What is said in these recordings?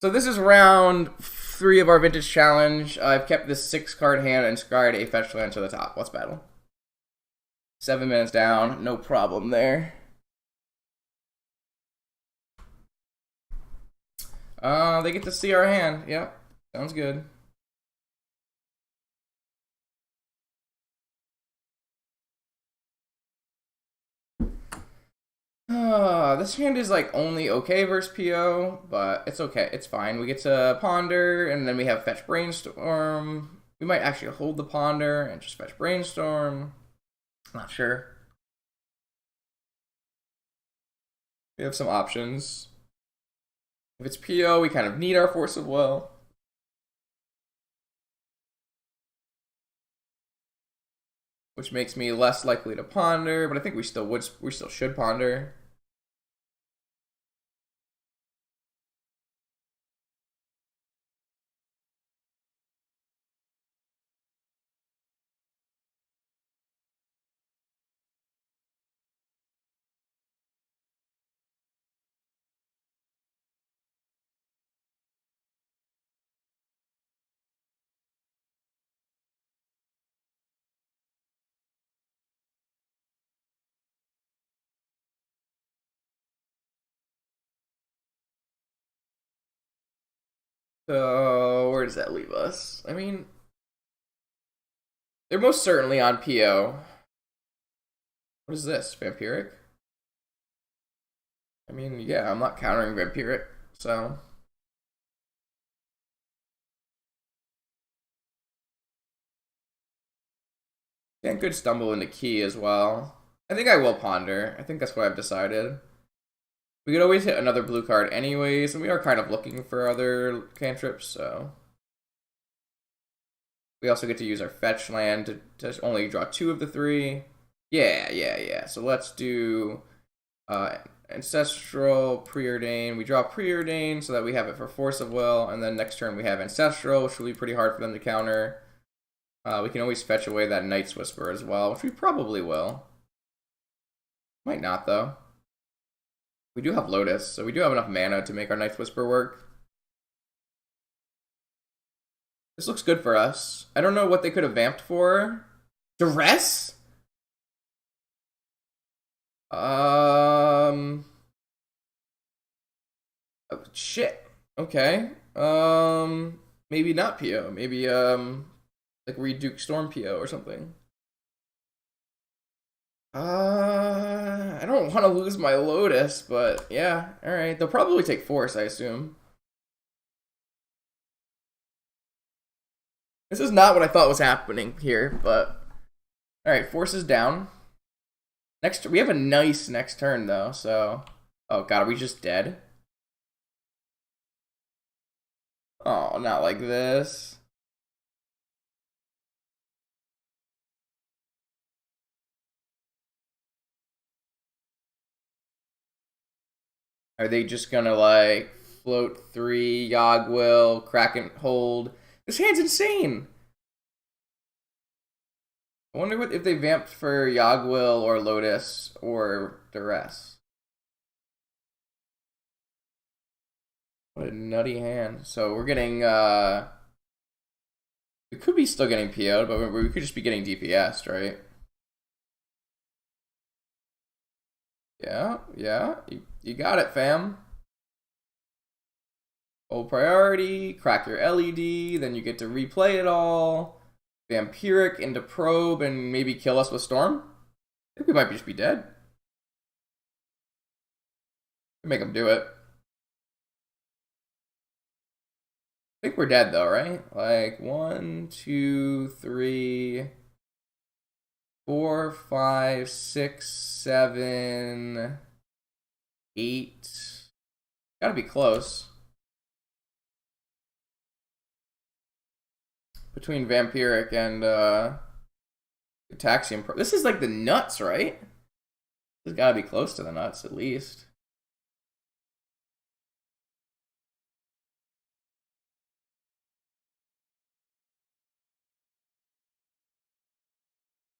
So this is round 3 of our vintage challenge. I've kept this 6-card hand and scryed a fetch land to the top. Let's battle. 7 minutes down, no problem there. They get to see our hand. Yep, sounds good. This hand is like only okay versus PO, but it's okay. It's fine. We get to ponder, and then we have fetch brainstorm. We might actually hold the ponder and just fetch brainstorm. Not sure. We have some options. If it's PO, we kind of need our force of will. Which makes me less likely to ponder, but I think we still should ponder. So where does that leave us? I mean, they're most certainly on PO. What is this? Vampiric? I mean, yeah, I'm not countering Vampiric, so. Can't good stumble into key as well. I think I will ponder. I think that's what I've decided. We could always hit another blue card anyways, and we are kind of looking for other cantrips, so. We also get to use our fetch land to only draw 2 of the 3. Yeah. So let's do Ancestral, Preordain. We draw Preordain so that we have it for Force of Will, and then next turn we have Ancestral, which will be pretty hard for them to counter. We can always fetch away that Night's Whisper as well, which we probably will. Might not, though. We do have Lotus, so we do have enough mana to make our Night's Whisper work. This looks good for us. I don't know what they could have vamped for. Duress? Oh, shit. Okay. Maybe not PO. Maybe, like Reduke Storm PO or something. I don't want to lose my Lotus, but yeah. Alright. They'll probably take Force, I assume. This is not what I thought was happening here, but alright, Force is down. Next, we have a nice next turn though, so oh god, are we just dead? Oh, not like this. Are they just gonna like float 3, Yogwill, Kraken hold? This hand's insane. I wonder what if they vamped for Yogwill or Lotus or Duress. What a nutty hand. So we're getting we could be still getting PO'd, but we could just be getting DPS'd, right? Yeah. You got it, fam. Old priority, crack your LED, then you get to replay it all. Vampiric into probe and maybe kill us with Storm. I think we might just be dead. Make them do it. I think we're dead though, right? Like 1, 2, 3, 4, 5, 6, 7, 8. Gotta be close. Between Vampiric and Ataxium Pro. This is like the nuts, right? This has gotta be close to the nuts at least.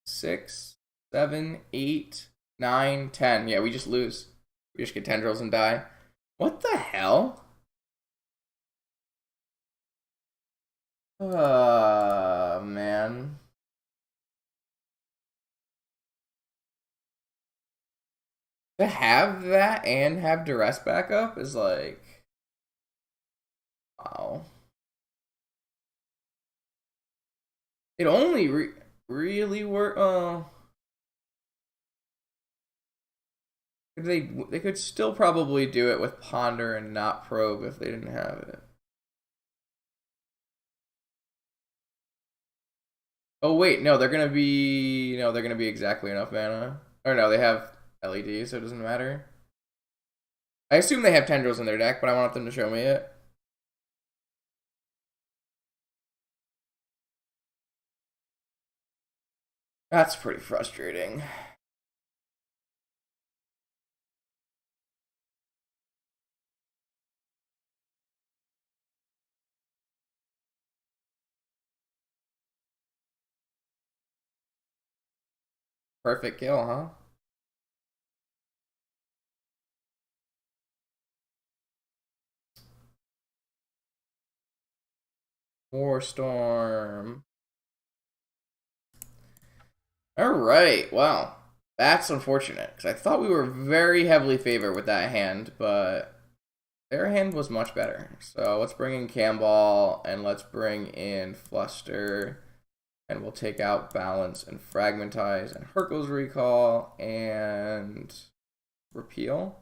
Six, 7, 8, 9, 10. Yeah, we just lose. We just get tendrils and die. What the hell? Man. To have that and have duress backup is like, wow. It only really work. They could still probably do it with ponder and not probe if they didn't have it. Oh wait, no, they're gonna be exactly enough mana. Or no, they have LED, so it doesn't matter. I assume they have tendrils in their deck, but I want them to show me it. That's pretty frustrating. Perfect kill, huh? War Storm. All right, well, that's unfortunate because I thought we were very heavily favored with that hand, but their hand was much better. So let's bring in Camball and let's bring in Fluster, and we'll take out Balance and Fragmentize and Hercules Recall and Repeal.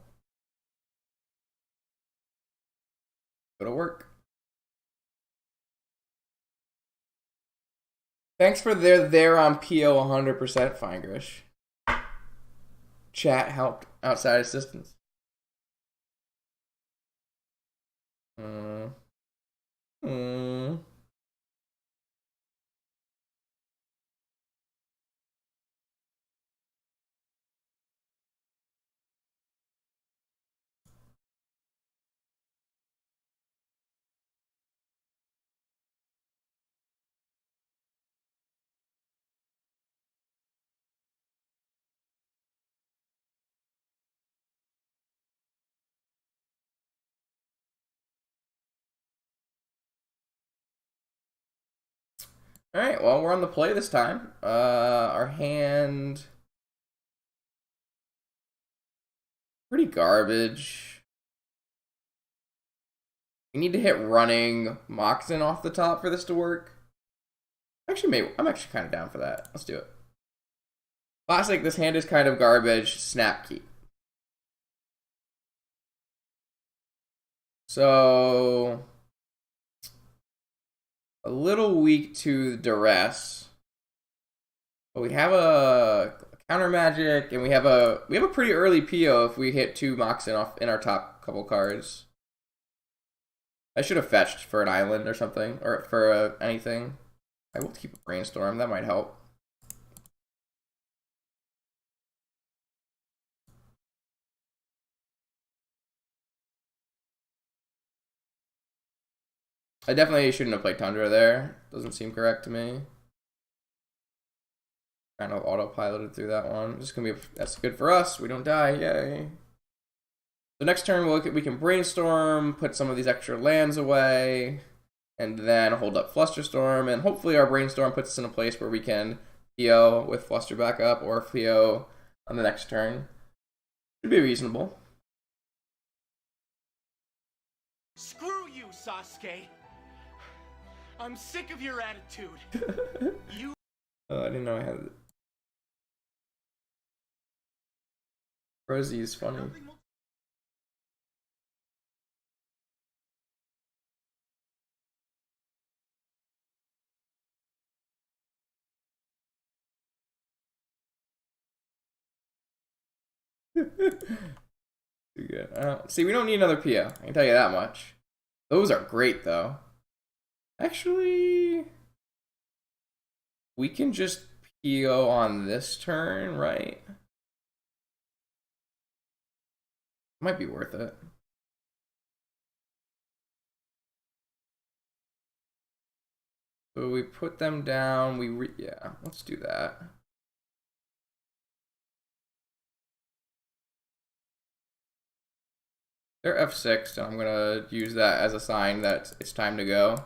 Go to work. Thanks for there on PO 100%, Fingrish. Chat helped outside assistance. Hmm. Hmm. All right, well, we're on the play this time. Our hand pretty garbage. We need to hit running Moxen off the top for this to work. I'm actually kind of down for that. Let's do it. Classic, this hand is kind of garbage. Snap Keep. So a little weak to duress. But we have a counter magic, and we have a pretty early PO if we hit 2 Moxen off in our top couple cards. I should have fetched for an island or something, or for anything. I will keep a brainstorm. That might help. I definitely shouldn't have played Tundra there. Doesn't seem correct to me. Kind of autopiloted through that one. Just gonna be that's good for us. We don't die. Yay. So next turn we can brainstorm, put some of these extra lands away, and then hold up Flusterstorm, and hopefully our brainstorm puts us in a place where we can PO with Fluster back up or PO on the next turn. Should be reasonable. Screw you, Sasuke. I'm sick of your attitude. You. Oh, I didn't know I had it. Rosie is funny. Too good. See, we don't need another PO. I can tell you that much. Those are great, though. Actually, we can just PO on this turn, right? Might be worth it. So we put them down. Yeah, let's do that. They're F6, and I'm gonna use that as a sign that it's time to go.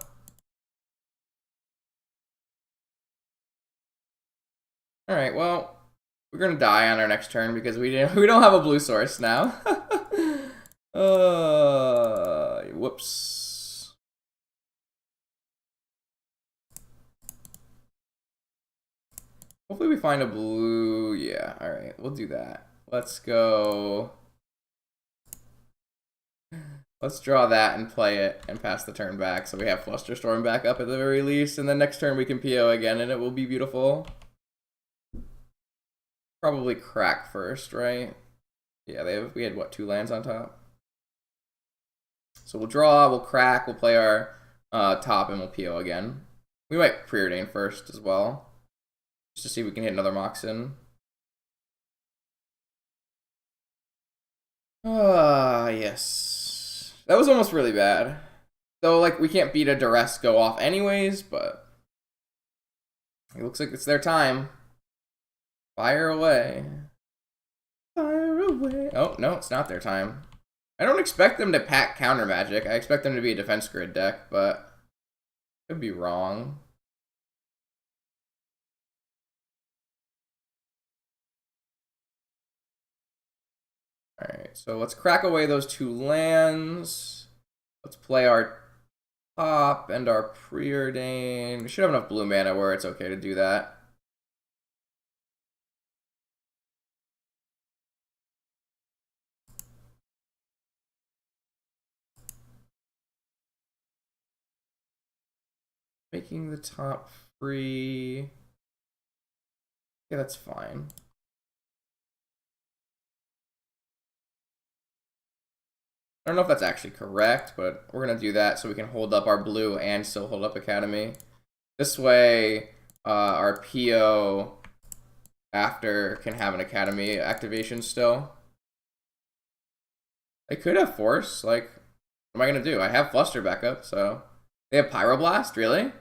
Alright, well, we're gonna die on our next turn because we don't have a blue source now. Whoops. Hopefully we find a blue. Yeah, alright, we'll do that. Let's go. Let's draw that and play it and pass the turn back so we have Flusterstorm back up at the very least. And then next turn we can PO again and it will be beautiful. Probably crack first, right? Yeah, we had what, 2 lands on top? So we'll draw, we'll crack, we'll play our top, and we'll PO again. We might preordain first as well, just to see if we can hit another Moxen. Yes. That was almost really bad. Though, like, we can't beat a Duress go off anyways, but it looks like it's their time. Fire away. Fire away. Oh, no, it's not their time. I don't expect them to pack counter magic. I expect them to be a defense grid deck, but I could be wrong. Alright, so let's crack away those 2 lands. Let's play our top and our preordain. We should have enough blue mana where it's okay to do that. Making the top free. Yeah, that's fine. I don't know if that's actually correct, but we're going to do that so we can hold up our blue and still hold up Academy. This way, our PO after can have an Academy activation still. I could have Force. Like, what am I going to do? I have Fluster backup, so. They have Pyroblast? Really?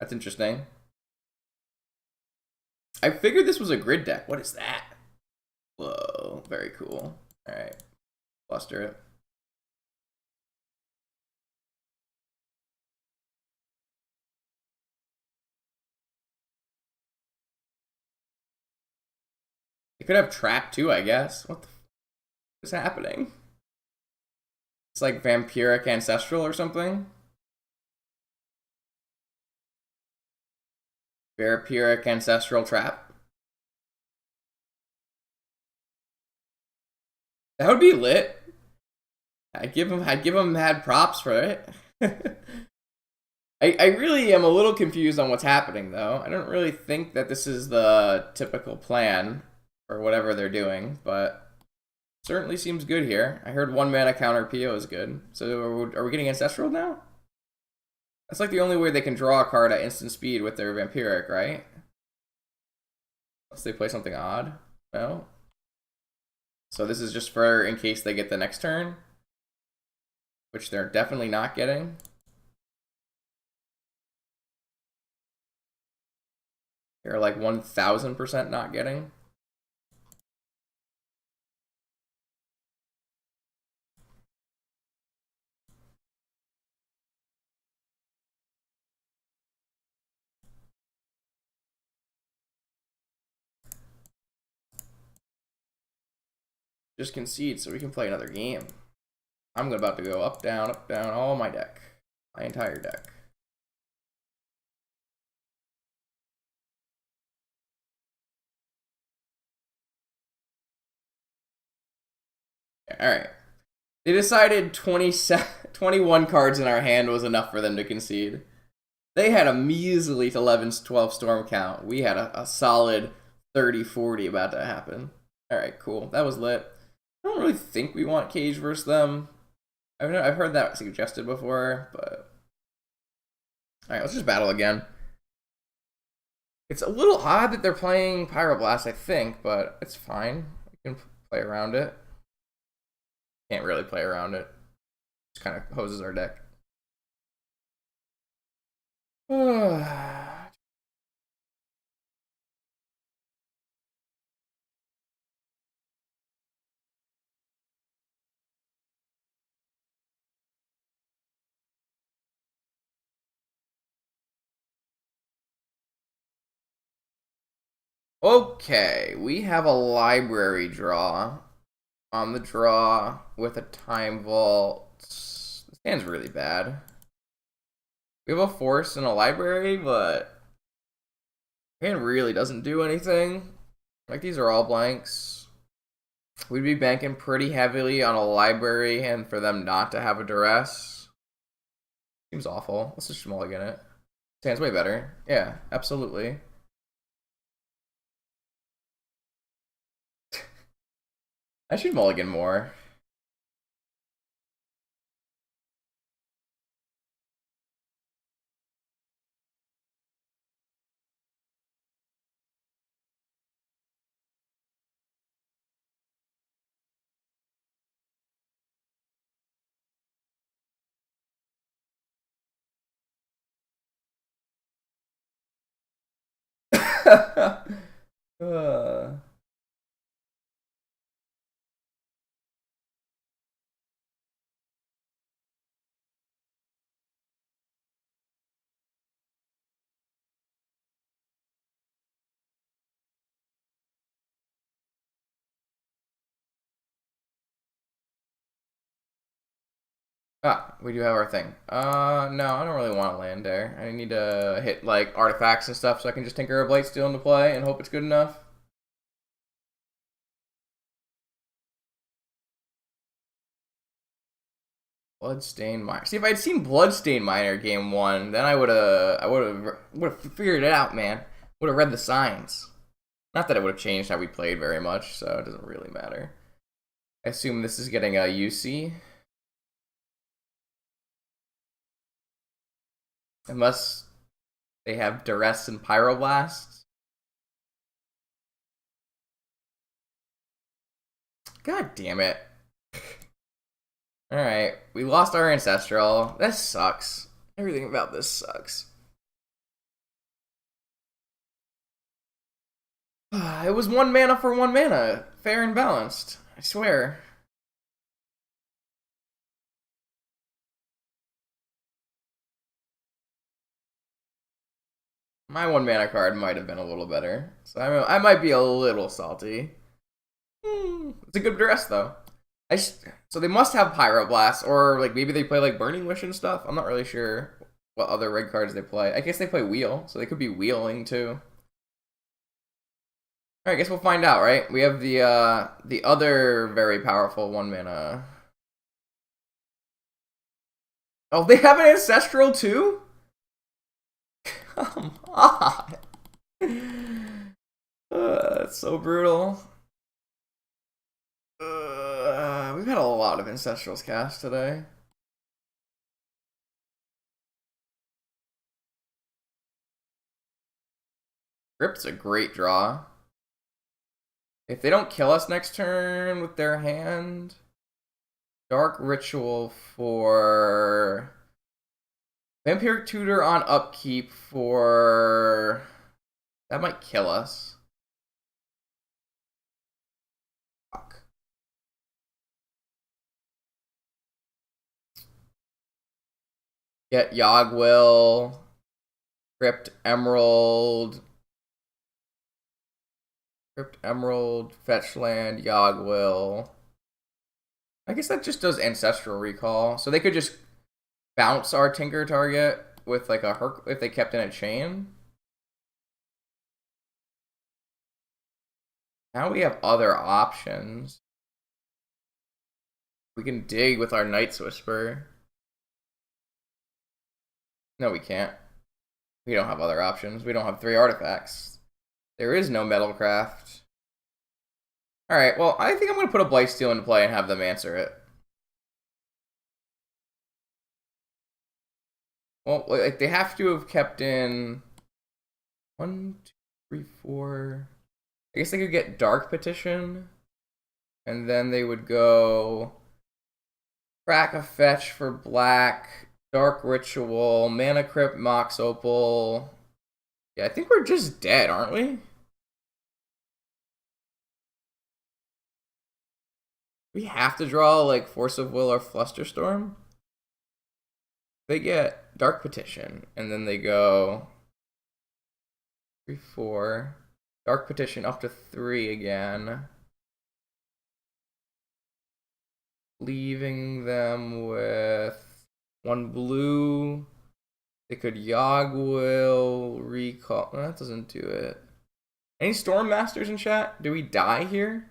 That's interesting. I figured this was a grid deck. What is that? Whoa, very cool. Alright, Fluster it. They could have Trap too, I guess. What the f is happening? It's like Vampiric Ancestral or something? Vampiric Ancestral Trap? That would be lit. I'd give him mad props for it. I really am a little confused on what's happening though. I don't really think that this is the typical plan or whatever they're doing, but certainly seems good here. I heard 1 mana counter PO is good. So are we getting Ancestral now? That's like the only way they can draw a card at instant speed with their Vampiric, right? Unless they play something odd. No? So this is just for in case they get the next turn, which they're definitely not getting. They're like 1000% not getting. Just concede so we can play another game. I'm about to go up, down, all my deck. My entire deck. Alright. They decided 21 cards in our hand was enough for them to concede. They had a measly 11-12 storm count. We had a solid 30-40 about to happen. Alright, cool. That was lit. I don't really think we want Cage versus them. I've heard that suggested before, but... Alright, let's just battle again. It's a little odd that they're playing Pyroblast, I think, but it's fine. We can play around it. Can't really play around it. Just kind of hoses our deck. Okay, we have a library draw on the draw with a time vault. This hand's really bad. We have a force and a library, but hand really doesn't do anything. Like, these are all blanks. We'd be banking pretty heavily on a library and for them not to have a duress. Seems awful. Let's just mulligan it. This hand's way better. Yeah, absolutely. I should mulligan more. uh. We do have our thing. No, I don't really want to land there. I need to hit, like, artifacts and stuff so I can just tinker a Blightsteel into play and hope it's good enough. Bloodstained Miner. See, if I'd seen Bloodstained Miner game 1, then I would have figured it out, man. Would have read the signs. Not that it would have changed how we played very much, so it doesn't really matter. I assume this is getting a UC. Unless they have Duress and Pyroblasts. God damn it. Alright, we lost our Ancestral. That sucks. Everything about this sucks. It was 1 mana for 1 mana. Fair and balanced. I swear. My 1 mana card might have been a little better. So I might be a little salty. It's a good dress, though. So they must have Pyroblast, or like maybe they play like Burning Wish and stuff. I'm not really sure what other red cards they play. I guess they play Wheel, so they could be wheeling too. Alright, I guess we'll find out, right? We have the other very powerful 1 mana. Oh, they have an Ancestral too? Come on. That's so brutal. We've had a lot of Ancestrals cast today. Rip's a great draw. If they don't kill us next turn with their hand, Dark Ritual for Vampiric Tutor on upkeep for... That might kill us. Fuck. Get Yogwill, Crypt Emerald, Fetch Land, Yogwill. I guess that just does Ancestral Recall. So they could just bounce our Tinker target with like a Herc if they kept in a chain. Now we have other options. We can dig with our Night's Whisper. No, we can't. We don't have other options. We don't have 3 artifacts. There is no Metalcraft. Alright, well, I think I'm going to put a Blightsteel into play and have them answer it. Well, like, they have to have kept in 1, 2, 3, 4. I guess they could get Dark Petition. And then they would go crack a fetch for black, Dark Ritual, Mana Crypt, Mox Opal. Yeah, I think we're just dead, aren't we? We have to draw like Force of Will or Flusterstorm. They get Dark Petition, and then they go 3, 4. Dark Petition up to 3 again. Leaving them with 1 blue. They could Yogg-Will, recall. Oh, that doesn't do it. Any Storm Masters in chat? Do we die here?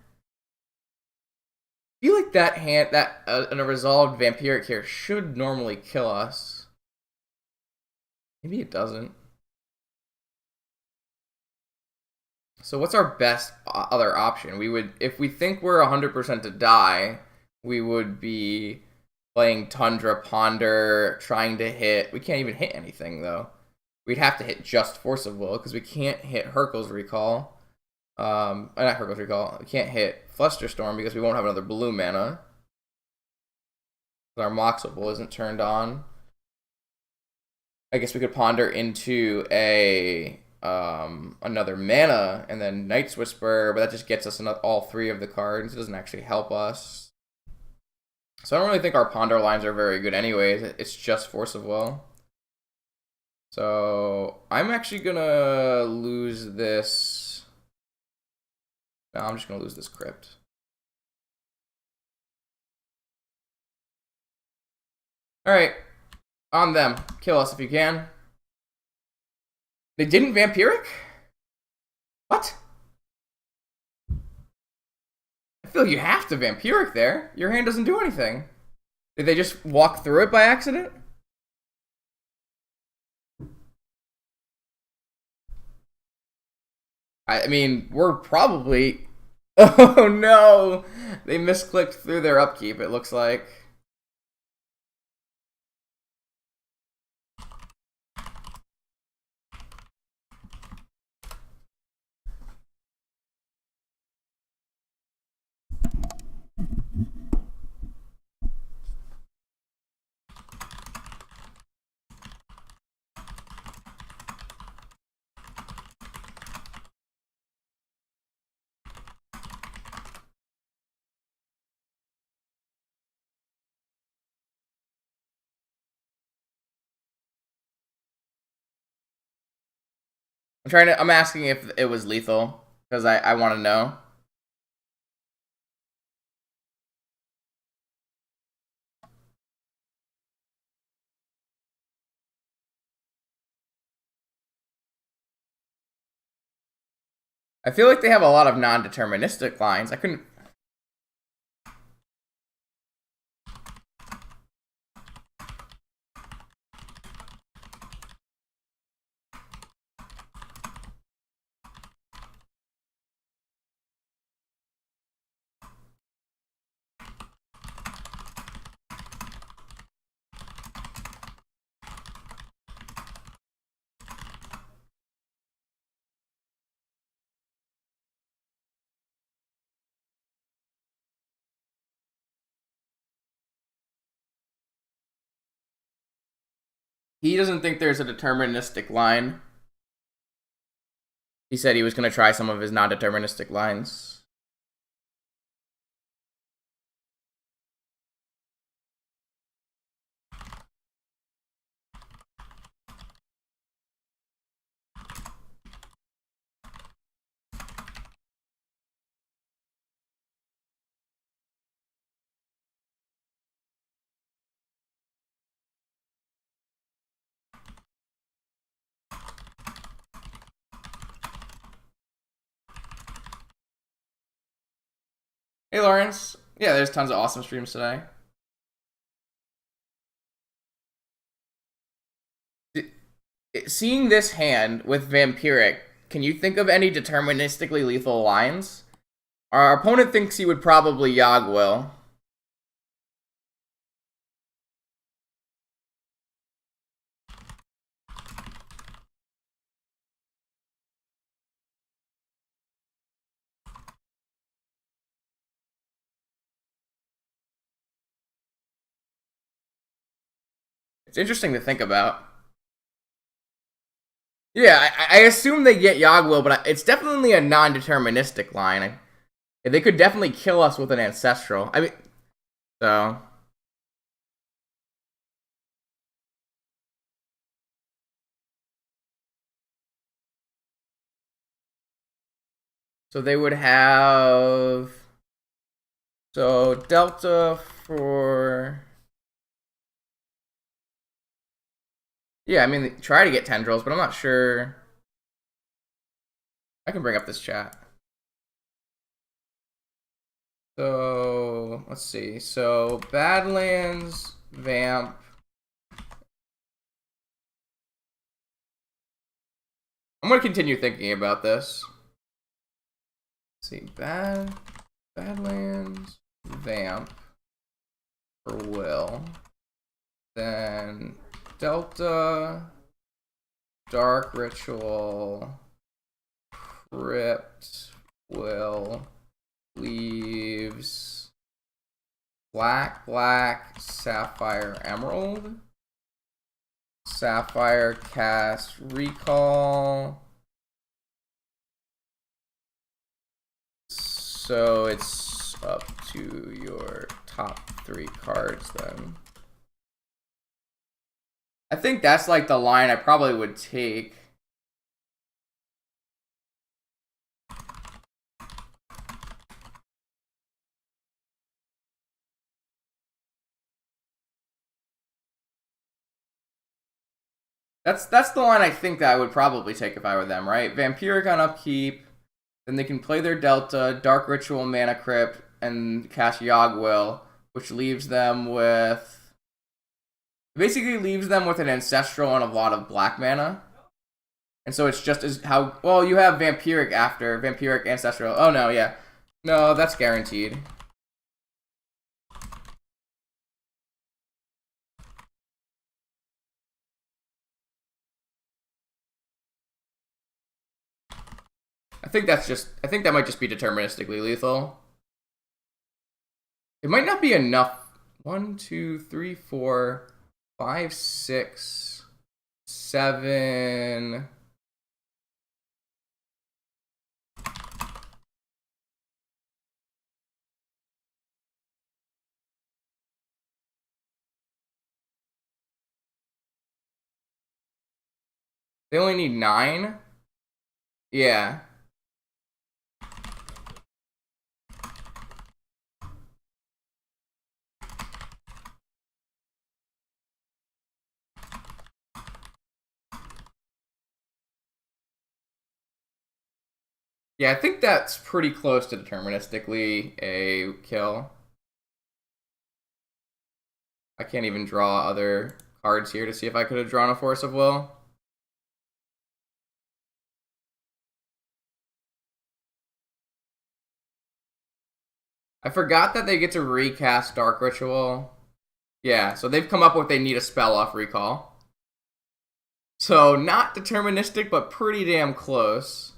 I feel like that hand, a resolved Vampiric here should normally kill us. Maybe it doesn't. So what's our best other option? We would, if we think we're 100% to die, we would be playing Tundra, Ponder, trying to hit. We can't even hit anything though. We'd have to hit just Force of Will because we can't hit Hurkyl's Recall. Not Hurkyl's Recall. We can't hit Flusterstorm because we won't have another blue mana. Our Moxable isn't turned on. I guess we could Ponder into a another mana and then Night's Whisper, but that just gets us all 3 of the cards. It doesn't actually help us. So I don't really think our Ponder lines are very good anyways. It's just Force of Will. So I'm actually gonna lose this. No, I'm just gonna lose this Crypt. Alright. On them. Kill us if you can. They didn't Vampiric? What? I feel you have to Vampiric there. Your hand doesn't do anything. Did they just walk through it by accident? I mean, we're probably... Oh no! They misclicked through their upkeep, it looks like. I'm asking if it was lethal, because I want to know. I feel like they have a lot of non-deterministic lines. I couldn't... He doesn't think there's a deterministic line. He said he was going to try some of his non-deterministic lines. Hey, Lawrence. Yeah, there's tons of awesome streams today. Seeing this hand with Vampiric, can you think of any deterministically lethal lines? Our opponent thinks he would probably Yogg-Will. It's interesting to think about. Yeah, I assume they get Yogg-Will, but it's definitely a non-deterministic line. They could definitely kill us with an Ancestral. I mean, so... So they would have... So Delta for... Yeah, I mean, try to get tendrils, but I'm not sure. I can bring up this chat. So, let's see. So, Badlands, Vamp. I'm going to continue thinking about this. Let's see. Badlands, Vamp for Will. Then Delta, Dark Ritual, Crypt, Will, leaves Black, Sapphire, Emerald. Sapphire, cast, Recall. So it's up to your top 3 cards then. I think that's like the line I probably would take. That's the line I think that I would probably take if I were them, right? Vampiric on upkeep, then they can play their Delta, Dark Ritual, Mana Crypt, and cast Yogg-Will, which leaves them with... Basically leaves them with an Ancestral and a lot of black mana. And so it's just as how... Well, you have Vampiric after. Vampiric, Ancestral. Oh, no, yeah. No, that's guaranteed. I think that might just be deterministically lethal. It might not be enough. 1, 2, 3, 4, 5, 6, 7. They only need 9? Yeah. Yeah, I think that's pretty close to deterministically a kill. I can't even draw other cards here to see if I could have drawn a Force of Will. I forgot that they get to recast Dark Ritual. Yeah, so they've come up with they need a spell off Recall. So not deterministic, but pretty damn close.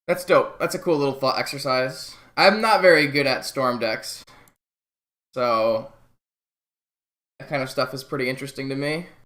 That's dope. That's a cool little thought exercise. I'm not very good at Storm decks. So that kind of stuff is pretty interesting to me.